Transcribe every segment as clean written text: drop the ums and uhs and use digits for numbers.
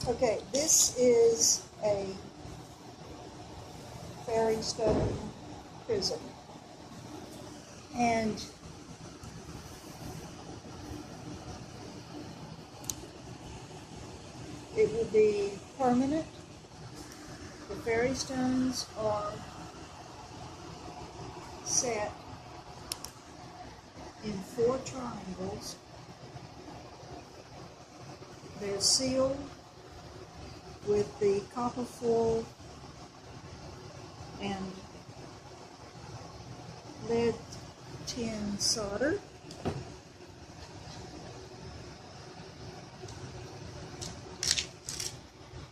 Okay, this is a fairy stone prism. And it will be permanent. The fairy stones are set in 4 triangles. They're sealed with the copper foil and lead tin solder.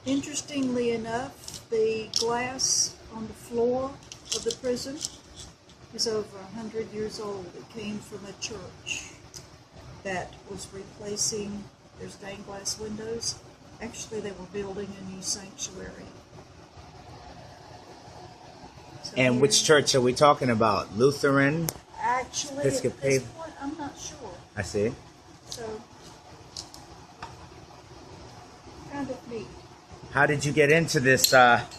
Interestingly enough, the glass on the floor of the prison is over 100 years old. It came from a church that was replacing their stained glass windows. Actually, they were building a new sanctuary. So And which church are we talking about? Lutheran? Actually, at Episcopal? this point, I'm not sure. I see. So, kind of neat. How did you get into this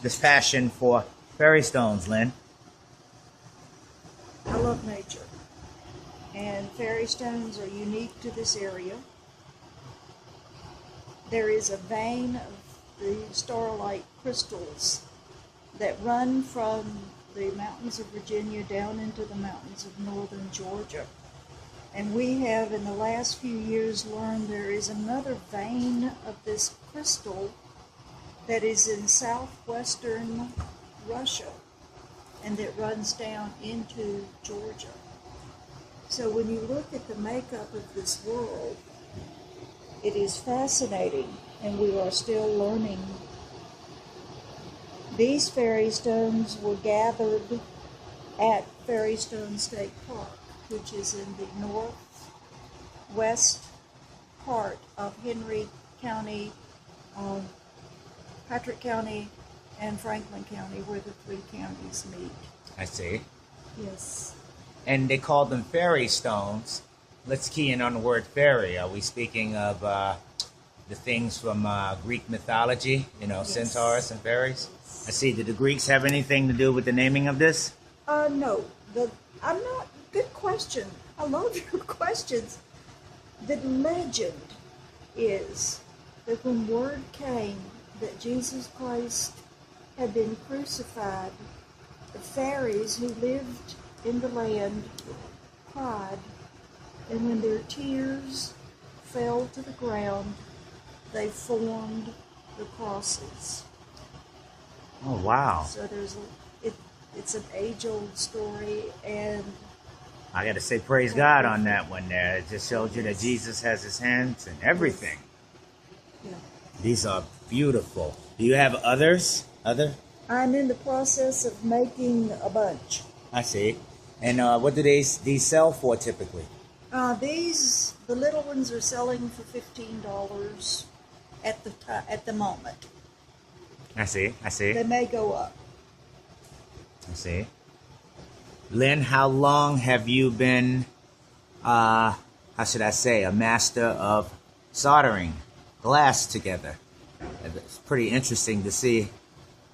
this passion for fairy stones, Lynn? I love nature, and fairy stones are unique to this area. There is a vein of the starlight crystals that run from the mountains of Virginia down into the mountains of northern Georgia. And we have, in the last few years, learned there is another vein of this crystal that is in southwestern Russia, and that runs down into Georgia. So when you look at the makeup of this world, it is fascinating, and we are still learning. These fairy stones were gathered at Fairy Stone State Park, which is in the northwest part of Henry County, Patrick County, and Franklin County, where the 3 counties meet. I see. Yes. And they call them fairy stones. Let's key in on the word fairy. Are we speaking of the things from Greek mythology? You know, Yes. centaurs and fairies? I see. Did the Greeks have anything to do with the naming of this? No. I'm not. Good question. I love your questions. The legend is that when word came that Jesus Christ had been crucified, the fairies who lived in the land cried, and when their tears fell to the ground, they formed the crosses. Oh, wow. So it's an age-old story, and I got to say praise God on that one there. It just showed you that Jesus has his hands in everything. yeah. These are beautiful. Do you have others? I'm in the process of making a bunch. I see. And what do these sell for typically? The little ones are selling for $15 at the moment. I see. They may go up. I see. Lynn, how long have you been, how should I say, a master of soldering glass together? It's pretty interesting to see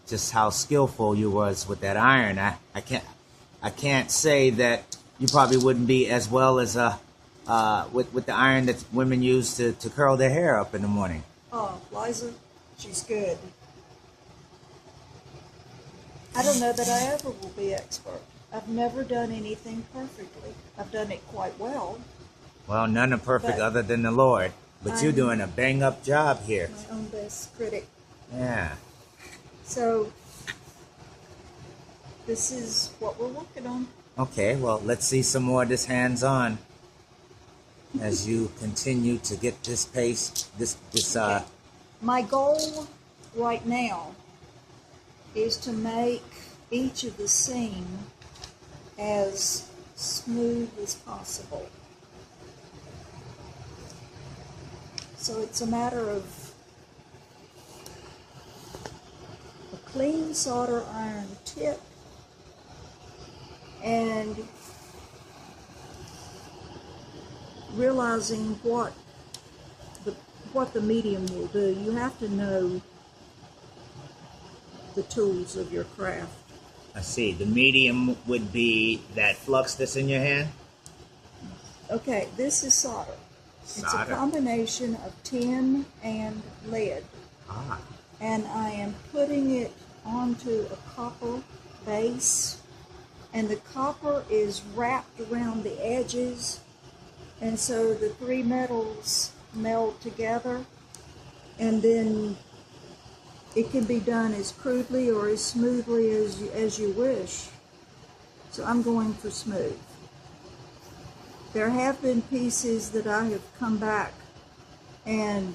just how skillful you was with that iron. I can't say that you probably wouldn't be as well as with the iron that women use to curl their hair up in the morning. Oh, Liza, she's good. I don't know that I ever will be expert. I've never done anything perfectly. I've done it quite well. Well, none are perfect But other than the Lord. But you're I'm doing a bang-up job here. my own best critic. Yeah. So this is what we're working on. Okay, well, let's see some more of this hands-on as you continue to get this pace, Okay. My goal right now is to make each of the seam as smooth as possible. So it's a matter of a clean solder iron tip and realizing what what the medium will do. You have to know the tools of your craft. I see. The medium would be that flux that's in your hand? Okay, this is solder. It's a Solder. combination of tin and lead. Ah. And I am putting it onto a copper base. And the copper is wrapped around the edges. And so the three metals meld together. And then it can be done as crudely or as smoothly as you wish. So I'm going for smooth. There have been pieces that I have come back and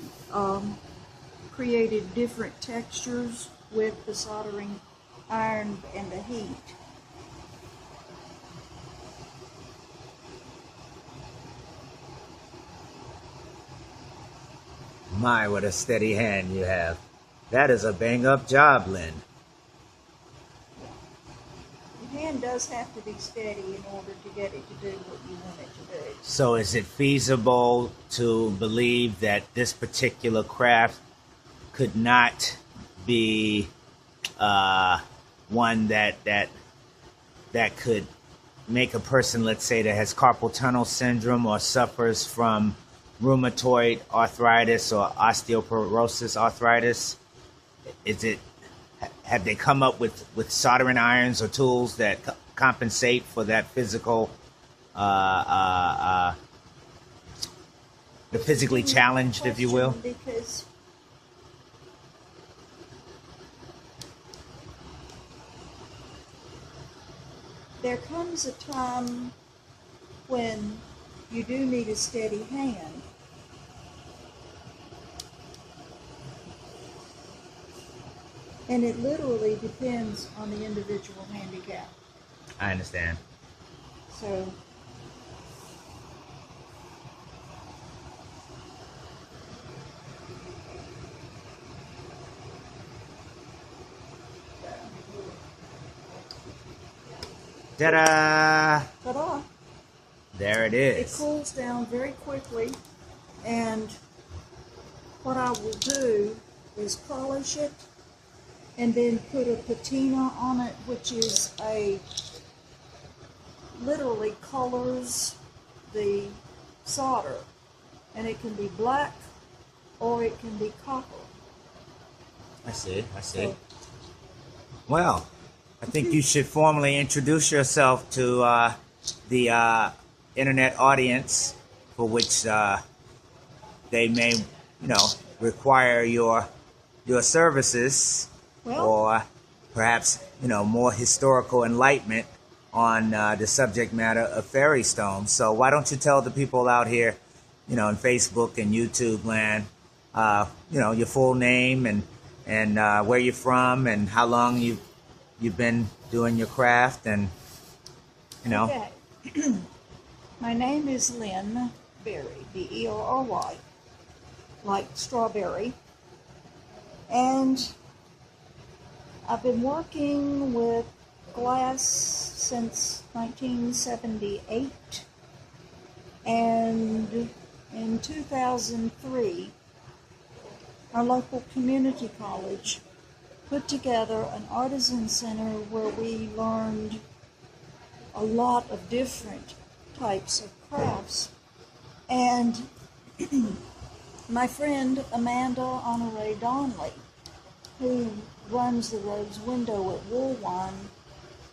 created different textures with the soldering iron and the heat. My, what a steady hand you have. That is a bang-up job, Lynn. The hand does have to be steady in order to get it to do what you want it to do. So is it feasible to believe that this particular craft could not be one that could make a person, let's say, that has carpal tunnel syndrome or suffers from rheumatoid arthritis or osteoporosis arthritis? Have they come up with soldering irons or tools that compensate for that physical, the physically challenged, if you will? Because there comes a time when you do need a steady hand. And it literally depends on the individual handicap. I understand. So, Ta-da! ta-da! There it It is. cools down very quickly, and what I will do is polish it and then put a patina on it, which is literally colors the solder, and it can be black or it can be copper. I see. So, Well, I think you should formally introduce yourself to the internet audience, for which they may, require your services, well, or perhaps more historical enlightenment on the subject matter of fairy stones. So why don't you tell the people out here, in Facebook and YouTube land, your full name and where you're from and how long you've been doing your craft, and okay. My name is Lynn Berry, B-E-R-R-Y, like strawberry. And I've been working with glass since 1978. And in 2003, our local community college put together an artisan center where we learned a lot of different types of crafts. And my friend Amanda Honore Donley, who runs the Rose Window at Woolwine,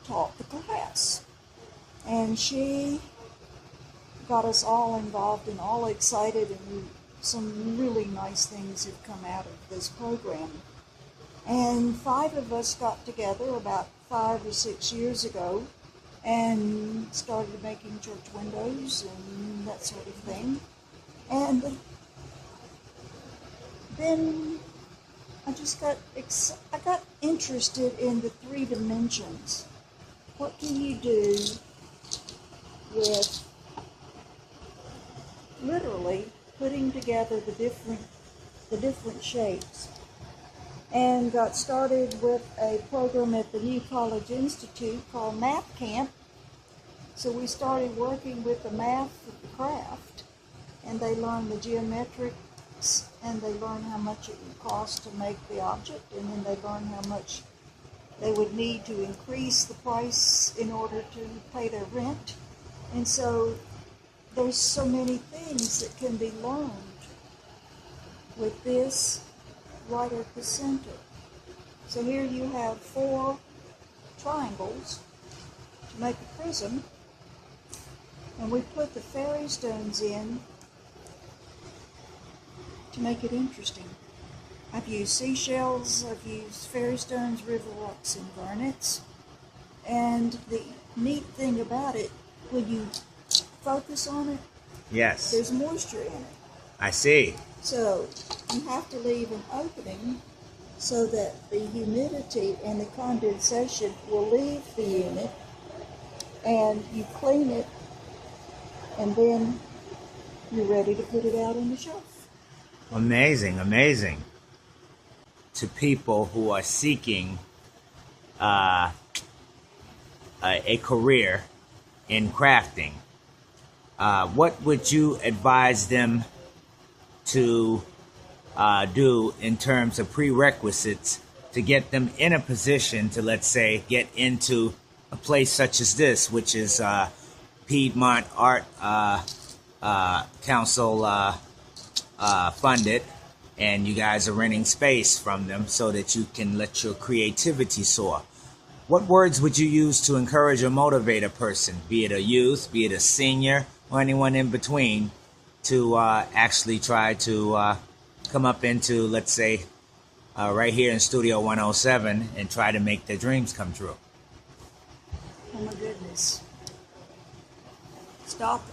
taught the class. And she got us all involved and all excited, and some really nice things have come out of this program. And 5 of us got together about 5 or 6 years ago and started making church windows and that sort of thing. And then I just got interested in the 3 dimensions. What can you do with literally putting together the different shapes? And got started with a program at the New College Institute called Math Camp. So we started working with the math of the craft, and they learned the geometric objects, and they learn how much it would cost to make the object, and then they learn how much they would need to increase the price in order to pay their rent. And so there's so many things that can be learned with this right at the center. So here you have 4 triangles to make a prism, and we put the fairy stones in to make it interesting. I've used seashells, I've used fairy stones, river rocks, and garnets. And the neat thing about it, when you focus on it, Yes. there's moisture in it. I see. So you have to leave an opening so that the humidity and the condensation will leave the unit, and you clean it, and then you're ready to put it out on the shelf. Amazing, amazing. To people who are seeking a career in crafting, what would you advise them to do in terms of prerequisites to get them in a position to, let's say, get into a place such as this, which is Piedmont Art Council funded, and you guys are renting space from them so that you can let your creativity soar? What words would you use to encourage or motivate a person, be it a youth, be it a senior, or anyone in between, to actually try to come up into, let's say, right here in Studio 107 and try to make their dreams come true? Oh my goodness. Stop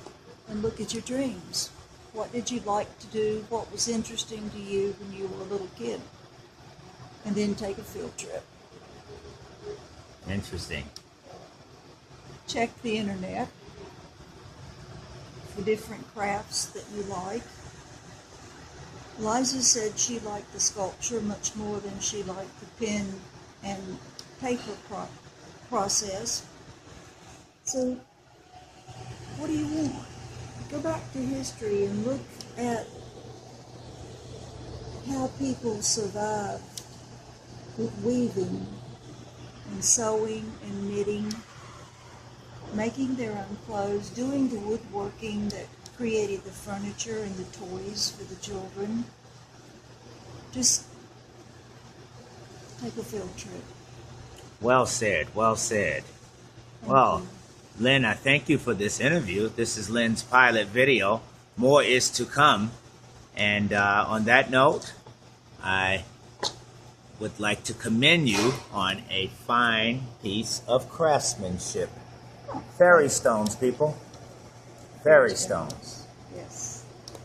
and look at your dreams. What did you like to do? What was interesting to you when you were a little kid? And then take a field trip. Interesting. Check the internet for different crafts that you like. Liza said she liked the sculpture much more than she liked the pen and paper process. So, what do you want? Go back to history and look at how people survived with weaving and sewing and knitting, making their own clothes, doing the woodworking that created the furniture and the toys for the children. Just take a field trip. Well said, well said. Thank Well, you. Lynn, I thank you for this interview. This is Lynn's pilot video. More is to come. And on that note, I would like to commend you on a fine piece of craftsmanship. Fairy stones, people. Fairy stones. Yes.